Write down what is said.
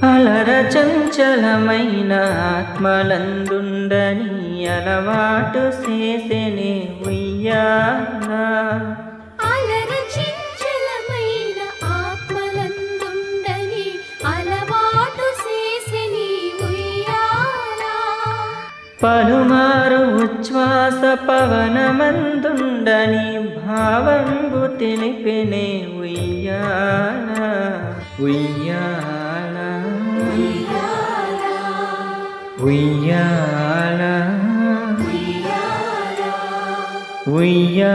అలర చంచలమైన ఆత్మలందుండని అలవాటు చేసెనే ఉయ్యాలా. అలర చంచలమైన ఆత్మలందుండని అలవాటు చేసెనే ఉయ్యాలా. పలుమారు ఉచ్ఛ్వాస పవనమందుండని భావంబు తెలిపెనే ఉయ్యాలా. ఉయ్యాలా ఉయ్యాలా ఉయ్యాలా.